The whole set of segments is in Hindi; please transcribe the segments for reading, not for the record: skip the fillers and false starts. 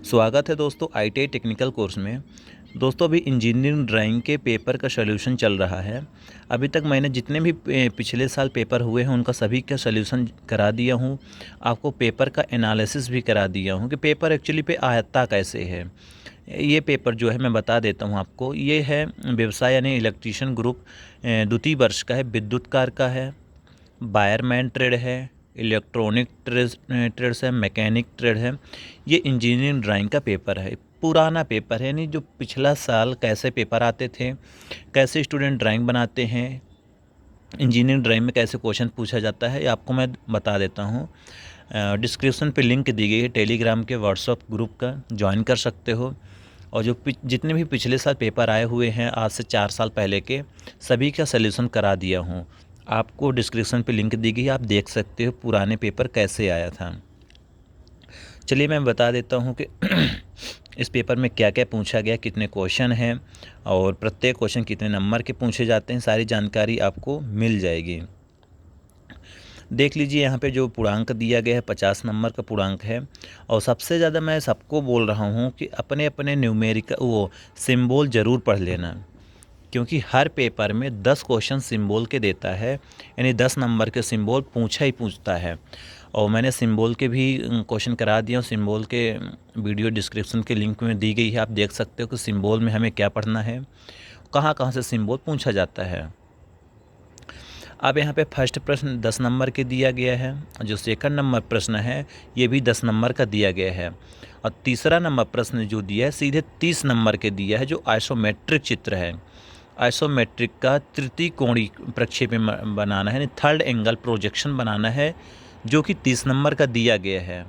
स्वागत है दोस्तों ITI टेक्निकल कोर्स में। दोस्तों अभी इंजीनियरिंग ड्राइंग के पेपर का सॉल्यूशन चल रहा है। अभी तक मैंने जितने भी पिछले साल पेपर हुए हैं उनका सभी का सॉल्यूशन करा दिया हूँ। आपको पेपर का एनालिसिस भी करा दिया हूँ कि पेपर एक्चुअली पे आता कैसे है। ये पेपर जो है मैं बता देता हूँ आपको। ये है व्यवसाय यानी इलेक्ट्रीशियन ग्रुप, द्वितीय वर्ष का है, विद्युतकार का है, वायरमैन ट्रेड है, इलेक्ट्रॉनिक ट्रेड्स है, मैकेनिक ट्रेड है। ये इंजीनियरिंग ड्राइंग का पेपर है, पुराना पेपर है, यानी जो पिछला साल कैसे पेपर आते थे, कैसे स्टूडेंट ड्राइंग बनाते हैं, इंजीनियरिंग ड्राइंग में कैसे क्वेश्चन पूछा जाता है, ये आपको मैं बता देता हूँ। डिस्क्रिप्शन पे लिंक दी गई है टेलीग्राम के व्हाट्सअप ग्रुप का, ज्वाइन कर सकते हो। और जो जितने भी पिछले साल पेपर आए हुए हैं आज से 4 साल पहले के, सभी का सलूशन करा दिया हूँ। आपको डिस्क्रिप्शन पे लिंक दी गई है, आप देख सकते हो पुराने पेपर कैसे आया था। चलिए मैं बता देता हूँ कि इस पेपर में क्या क्या पूछा गया, कितने क्वेश्चन हैं और प्रत्येक क्वेश्चन कितने नंबर के पूछे जाते हैं, सारी जानकारी आपको मिल जाएगी। देख लीजिए यहाँ पे जो पूर्णांक दिया गया है 50 नंबर का पूर्णांक है। और सबसे ज़्यादा मैं सबको बोल रहा हूँ कि अपने अपने न्यूमेरिकल वो सिंबल ज़रूर पढ़ लेना, क्योंकि हर पेपर में 10 क्वेश्चन सिंबल के देता है, यानी 10 नंबर के सिंबल पूछा ही पूछता है। और मैंने सिंबल के भी क्वेश्चन करा दिए और सिंबल के वीडियो डिस्क्रिप्शन के लिंक में दी गई है, आप देख सकते हो कि सिंबल में हमें क्या पढ़ना है, कहाँ कहाँ से सिंबल पूछा जाता है। अब यहाँ पे फर्स्ट प्रश्न 10 नंबर के दिया गया है, जो सेकंड नंबर प्रश्न है ये भी 10 नंबर का दिया गया है, और तीसरा नंबर प्रश्न जो दिया है सीधे 30 नंबर के दिया है, जो आइसोमेट्रिक चित्र है। आइसोमेट्रिक का तृतीय कोणीय प्रक्षेपण बनाना है, यानी थर्ड एंगल प्रोजेक्शन बनाना है, जो कि 30 नंबर का दिया गया है।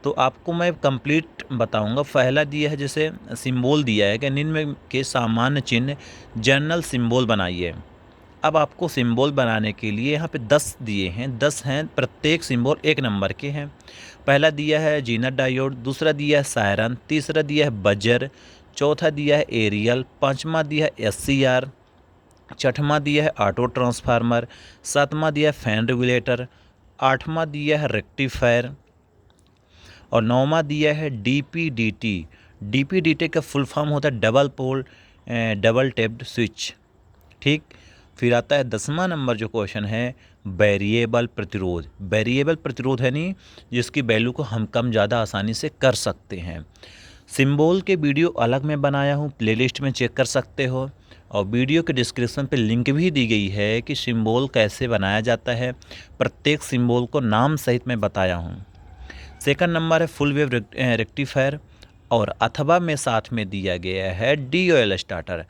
तो आपको मैं कंप्लीट बताऊंगा। पहला दिया है जैसे सिंबल दिया है कि निम्न के सामान्य चिन्ह जनरल सिंबल बनाइए। अब आपको सिंबल बनाने के लिए यहाँ पे 10 दिए हैं, 10 हैं, प्रत्येक सिंबल 1 नंबर के हैं। पहला दिया है जीनर डायोड, दूसरा दिया है सायरन, तीसरा दिया है बजर, चौथा दिया है एरियल, पांचवा दिया है SCR, छठवां दिया है ऑटो ट्रांसफार्मर, सातवां दिया है फैन रेगुलेटर, आठवां दिया है रेक्टिफायर और नौवां दिया है DPDT। DPDT का फुल फॉर्म होता है double pole double tapped switch. ठीक, फिर आता है 10वां नंबर जो क्वेश्चन है वेरिएबल प्रतिरोध। वेरिएबल प्रतिरोध है नहीं जिसकी वैल्यू को हम कम ज़्यादा आसानी से कर सकते हैं। सिंबल के वीडियो अलग में बनाया हूँ, प्लेलिस्ट में चेक कर सकते हो, और वीडियो के डिस्क्रिप्शन पे लिंक भी दी गई है कि सिंबल कैसे बनाया जाता है, प्रत्येक सिंबल को नाम सहित मैं बताया हूँ। सेकंड नंबर है फुल वेव रेक्टिफायर, और अथवा में साथ में दिया गया है DOL स्टार्टर।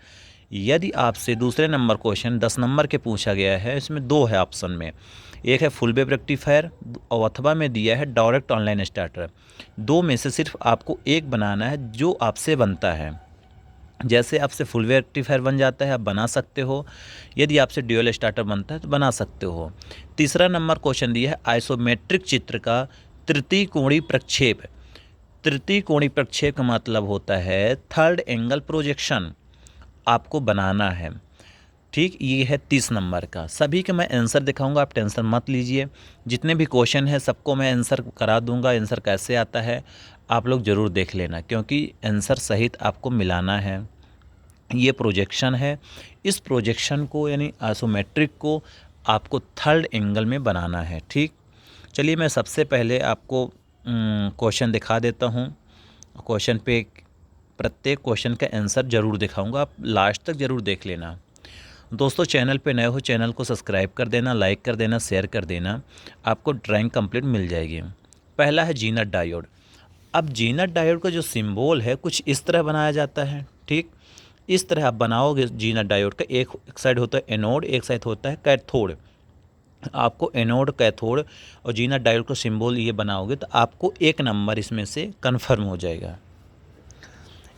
यदि आपसे दूसरे नंबर क्वेश्चन 10 नंबर के पूछा गया है, इसमें 2 है ऑप्शन में, एक है फुल वेव रेक्टिफायर और अथवा में दिया है डायरेक्ट ऑनलाइन स्टार्टर। 2 में से सिर्फ आपको एक बनाना है जो आपसे बनता है। जैसे आपसे फुल वेव रेक्टिफायर बन जाता है आप बना सकते हो, यदि आपसे ड्यूअल स्टार्टर बनता है तो बना सकते हो। तीसरा नंबर क्वेश्चन दिया है आइसोमेट्रिक चित्र का तृतीय कोणीय प्रक्षेप। तृतीय कोणीय प्रक्षेप का मतलब होता है थर्ड एंगल प्रोजेक्शन, आपको बनाना है। ठीक, ये है 30 नंबर का। सभी का मैं आंसर दिखाऊंगा, आप टेंशन मत लीजिए। जितने भी क्वेश्चन है सबको मैं आंसर करा दूंगा। आंसर कैसे आता है आप लोग ज़रूर देख लेना, क्योंकि आंसर सहित आपको मिलाना है। ये प्रोजेक्शन है, इस प्रोजेक्शन को यानी आइसोमेट्रिक को आपको थर्ड एंगल में बनाना है। ठीक, चलिए मैं सबसे पहले आपको क्वेश्चन दिखा देता हूँ। क्वेश्चन पे प्रत्येक क्वेश्चन का आंसर ज़रूर दिखाऊंगा, आप लास्ट तक ज़रूर देख लेना। दोस्तों चैनल पे नए हो चैनल को सब्सक्राइब कर देना, लाइक कर देना, शेयर कर देना, आपको ड्राइंग कंप्लीट मिल जाएगी। पहला है जीनर डायोड। अब जीनर डायोड का जो सिंबल है कुछ इस तरह बनाया जाता है। ठीक, इस तरह आप बनाओगे जीनर डायोड का। एक साइड होता है एनोड, एक साइड होता है कैथोड। आपको एनोड, कैथोड और जीनर डायोड का सिंबल ये बनाओगे तो आपको 1 नंबर इसमें से कन्फर्म हो जाएगा।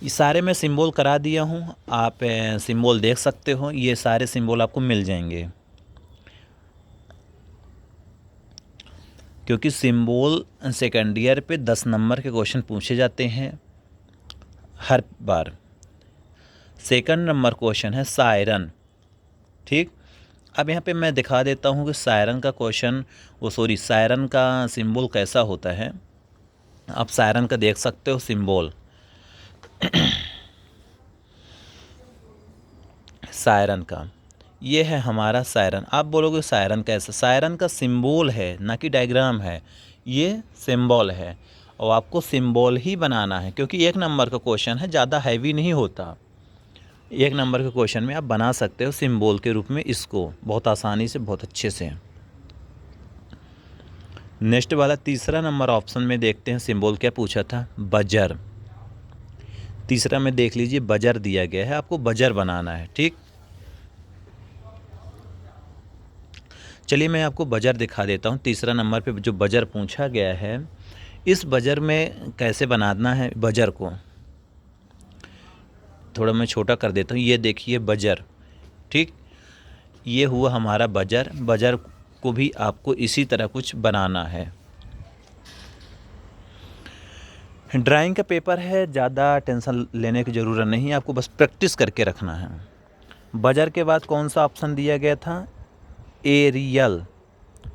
ये सारे मैं सिंबल करा दिया हूँ, आप सिंबल देख सकते हो, ये सारे सिंबल आपको मिल जाएंगे, क्योंकि सिंबल सेकंड ईयर पे 10 नंबर के क्वेश्चन पूछे जाते हैं हर बार। सेकंड नंबर क्वेश्चन है सायरन। ठीक, अब यहाँ पे मैं दिखा देता हूँ कि सायरन का सिंबल कैसा होता है। आप सायरन का देख सकते हो सिंबल, सायरन का, ये है हमारा सायरन। आप बोलोगे सायरन कैसे? सायरन का सिंबल है, ना कि डायग्राम है, ये सिंबल है। और आपको सिंबल ही बनाना है, क्योंकि 1 नंबर का क्वेश्चन है, ज़्यादा हैवी नहीं होता। 1 नंबर के क्वेश्चन में आप बना सकते हो सिंबल के रूप में इसको, बहुत आसानी से, बहुत अच्छे से। नेक्स्ट वाला तीसरा नंबर ऑप्शन में देखते हैं, सिंबल क्या पूछा था? बजर। तीसरा में देख लीजिए, बजर दिया गया है, आपको बजर बनाना है। ठीक, चलिए मैं आपको बजर दिखा देता हूँ। तीसरा नंबर पे जो बजर पूछा गया है, इस बजर में कैसे बनाना है बजर को, थोड़ा मैं छोटा कर देता हूँ। ये देखिए बजर, ठीक, ये हुआ हमारा बजर। बजर को भी आपको इसी तरह कुछ बनाना है। ड्राइंग का पेपर है, ज़्यादा टेंशन लेने की ज़रूरत नहीं है, आपको बस प्रैक्टिस करके रखना है। बजर के बाद कौन सा ऑप्शन दिया गया था? एरियल।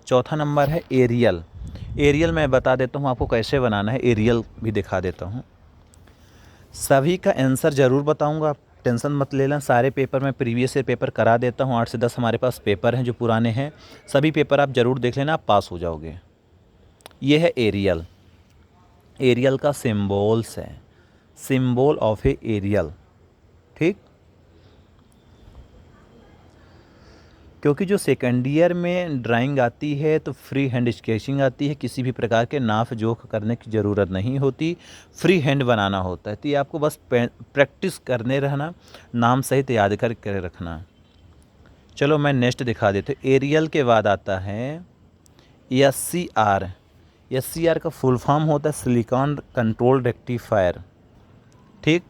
चौथा नंबर है एरियल। एरियल मैं बता देता हूँ आपको कैसे बनाना है, एरियल भी दिखा देता हूँ। सभी का आंसर ज़रूर बताऊँगा, आप टेंशन मत लेना। सारे पेपर मैं प्रीवियस ईयर पेपर करा देता हूँ, 8 से 10 हमारे पास पेपर हैं जो पुराने हैं। सभी पेपर आप ज़रूर देख लेना, आप पास हो जाओगे। ये है एरियल। एरियल का सिम्बोल्स है, सिंबल ऑफ ए एरियल। ठीक, क्योंकि जो सेकेंड ईयर में ड्राइंग आती है तो फ्री हैंड स्केचिंग आती है, किसी भी प्रकार के नाप जोख करने की ज़रूरत नहीं होती, फ्री हैंड बनाना होता है। तो ये आपको बस प्रैक्टिस करने रहना, नाम सहित याद करके रखना। चलो मैं नेक्स्ट दिखा देते। एरियल के बाद आता है SCR। SCR का फुल फॉर्म होता है सिलिकॉन कंट्रोल रेक्टिफायर। ठीक,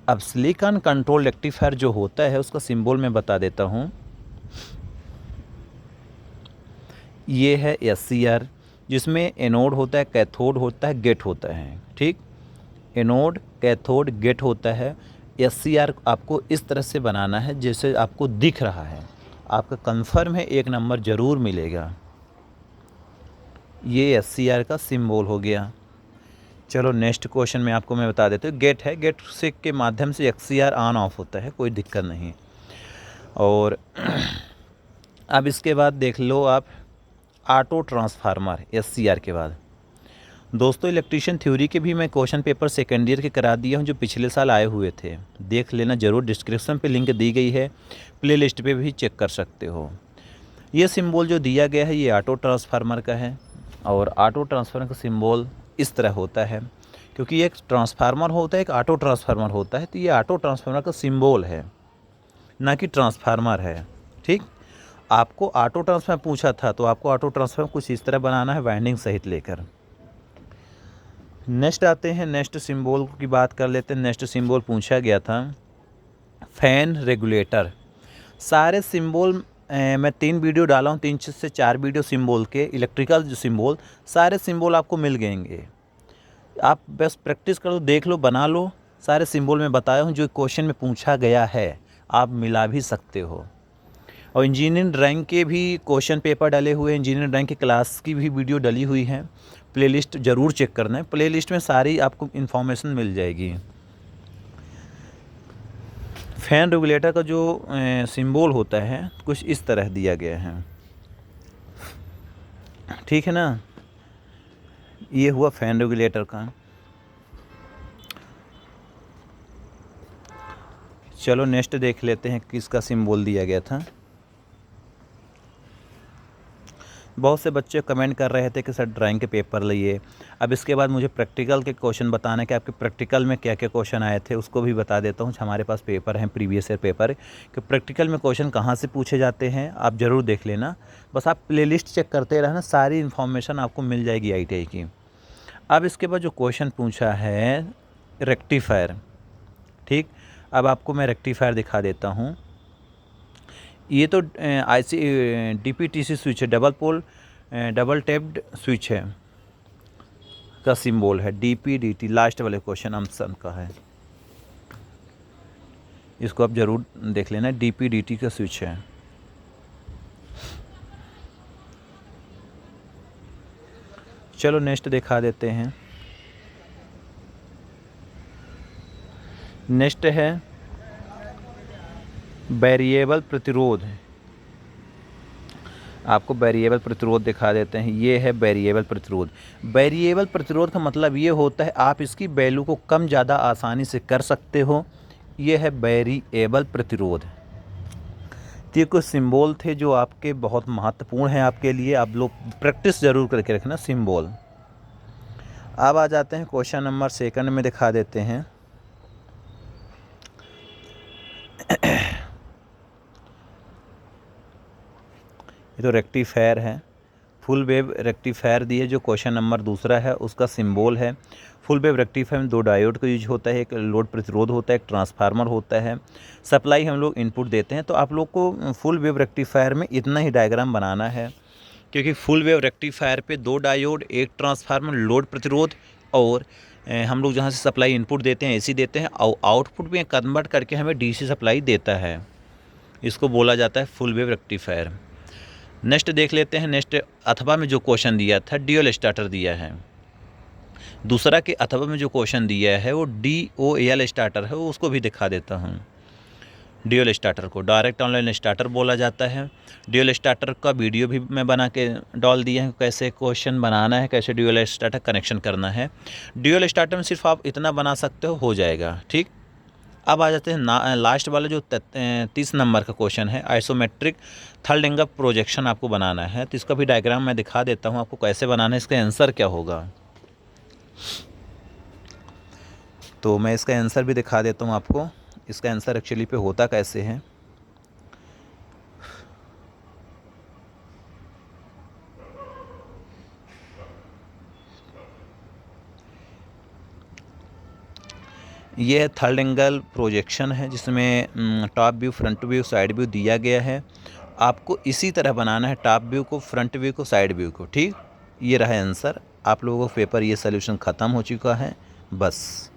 अब सिलिकॉन कंट्रोल रेक्टिफायर जो होता है उसका सिंबल मैं बता देता हूँ। ये है SCR, जिसमें एनोड होता है, कैथोड होता है, गेट होता है। ठीक, एनोड, कैथोड, गेट होता है। SCR आपको इस तरह से बनाना है जैसे आपको दिख रहा है। आपका कंफर्म है 1 नंबर ज़रूर मिलेगा। ये SCR का सिंबल हो गया। चलो नेक्स्ट क्वेश्चन में आपको मैं बता देता हूँ। गेट है, गेट से के माध्यम से SCR ऑन ऑफ होता है, कोई दिक्कत नहीं। और अब इसके बाद देख लो आप ऑटो ट्रांसफार्मर SCR के बाद। दोस्तों इलेक्ट्रीशियन थ्योरी के भी मैं क्वेश्चन पेपर सेकेंड ईयर के करा दिया हूँ जो पिछले साल आए हुए थे, देख लेना ज़रूर, डिस्क्रिप्शन पे लिंक दी गई है, प्ले लिस्ट पर भी चेक कर सकते हो। ये सिंबल जो दिया गया है ये ऑटो ट्रांसफार्मर का है, और ऑटो ट्रांसफार्मर का सिंबल इस तरह होता है, क्योंकि एक ट्रांसफार्मर होता है, एक ऑटो ट्रांसफार्मर होता है, तो ये ऑटो ट्रांसफार्मर का सिंबल है, ना कि ट्रांसफार्मर है। ठीक, आपको ऑटो ट्रांसफार्मर पूछा था तो आपको ऑटो ट्रांसफार्मर कुछ इस तरह बनाना है, वाइंडिंग सहित लेकर। नेक्स्ट आते हैं, नेक्स्ट सिंबल की बात कर लेते हैं। नेक्स्ट सिंबल पूछा गया था फैन रेगुलेटर। सारे सिंबल मैं 3 वीडियो डाला हूँ, 3 से 4 वीडियो सिंबल के, इलेक्ट्रिकल जो सिंबल, सारे सिंबल आपको मिल गएंगे। आप बस प्रैक्टिस कर लो, देख लो, बना लो। सारे सिंबल मैं बताया हूँ जो क्वेश्चन में पूछा गया है, आप मिला भी सकते हो। और इंजीनियरिंग ड्राइंग के भी क्वेश्चन पेपर डले हुए हैं, इंजीनियरिंग ड्राइंग की क्लास की भी वीडियो डली हुई है, प्लेलिस्ट ज़रूर चेक करना है, प्लेलिस्ट में सारी आपको इन्फॉर्मेशन मिल जाएगी। फैन रेगुलेटर का जो सिंबल होता है कुछ इस तरह दिया गया है। ठीक है ना, ये हुआ फैन रेगुलेटर का। चलो नेक्स्ट देख लेते हैं किसका सिंबल दिया गया था। बहुत से बच्चे कमेंट कर रहे थे कि सर ड्राइंग के पेपर लिए। अब इसके बाद मुझे प्रैक्टिकल के क्वेश्चन बताना है कि आपके प्रैक्टिकल में क्या क्या क्वेश्चन आए थे, उसको भी बता देता हूँ। हमारे पास पेपर हैं प्रीवियस ईयर पेपर, कि प्रैक्टिकल में क्वेश्चन कहाँ से पूछे जाते हैं, आप ज़रूर देख लेना। बस आप प्लेलिस्ट चेक करते रहना, सारी इन्फॉर्मेशन आपको मिल जाएगी ITI की। अब इसके बाद जो क्वेश्चन पूछा है रेक्टिफायर। ठीक, अब आपको मैं रेक्टिफायर दिखा देता हूँ। ये तो IC DPTC स्विच है, double pole double tapped switch है का सिंबल है, DPDT लास्ट वाले क्वेश्चन आंसर का है, इसको आप ज़रूर देख लेना, DPDT का स्विच है। चलो नेक्स्ट दिखा देते हैं। नेक्स्ट है वेरिएबल प्रतिरोध। आपको वेरिएबल प्रतिरोध दिखा देते हैं। ये है वेरिएबल प्रतिरोध। वेरिएबल प्रतिरोध का मतलब ये होता है आप इसकी वैल्यू को कम ज़्यादा आसानी से कर सकते हो। ये है वेरिएबल प्रतिरोध। तो ये कुछ सिंबल थे जो आपके बहुत महत्वपूर्ण हैं आपके लिए। आप लोग प्रैक्टिस ज़रूर करके रखना सिंबल। अब आ जाते हैं क्वेश्चन नंबर 2 में दिखा देते हैं। ये तो रेक्टिफायर है, फुल वेव रेक्टिफायर दिए। जो क्वेश्चन नंबर 2 है उसका सिंबल है। फुल वेव रेक्टिफायर में 2 डायोड का यूज होता है, एक लोड प्रतिरोध होता है, एक ट्रांसफार्मर होता है। सप्लाई हम लोग इनपुट देते हैं। तो आप लोग को फुल वेव रेक्टिफायर में इतना ही डायग्राम बनाना है, क्योंकि फुल वेव रेक्टिफायर पे 2 डायोड, एक ट्रांसफार्मर, लोड प्रतिरोध और हम लोग जहाँ से सप्लाई इनपुट देते हैं एसी देते हैं और आउटपुट में कन्वर्ट करके हमें डीसी सप्लाई देता है। इसको बोला जाता है फुल वेव रेक्टिफायर। नेक्स्ट देख लेते हैं। नेक्स्ट अथवा में जो क्वेश्चन दिया था ड्यूल स्टार्टर दिया है। दूसरा के अथवा में जो क्वेश्चन दिया है वो DOL स्टार्टर है, वो उसको भी दिखा देता हूँ। ड्यूल स्टार्टर को डायरेक्ट ऑनलाइन स्टार्टर बोला जाता है। ड्यूल स्टार्टर का वीडियो भी मैं बना के डाल दिया है, कैसे क्वेश्चन बनाना है, कैसे ड्यूल स्टार्टर कनेक्शन करना है। ड्यूल स्टार्टर में सिर्फ आप इतना बना सकते हो जाएगा, ठीक। अब आ जाते हैं लास्ट वाला जो 30 नंबर का क्वेश्चन है। आइसोमेट्रिक थर्ड एंगल प्रोजेक्शन आपको बनाना है। तो इसका भी डायग्राम मैं दिखा देता हूँ आपको कैसे बनाना है, इसका आंसर क्या होगा। तो मैं इसका आंसर भी दिखा देता हूँ आपको। इसका आंसर एक्चुअली पे होता कैसे है। ये है थर्ड एंगल प्रोजेक्शन है, जिसमें top view, front view, side view दिया गया है। आपको इसी तरह बनाना है, टॉप व्यू को, फ्रंट व्यू को, साइड व्यू को, ठीक। ये रहा आंसर। आप लोगों का पेपर ये सोल्यूशन ख़त्म हो चुका है बस।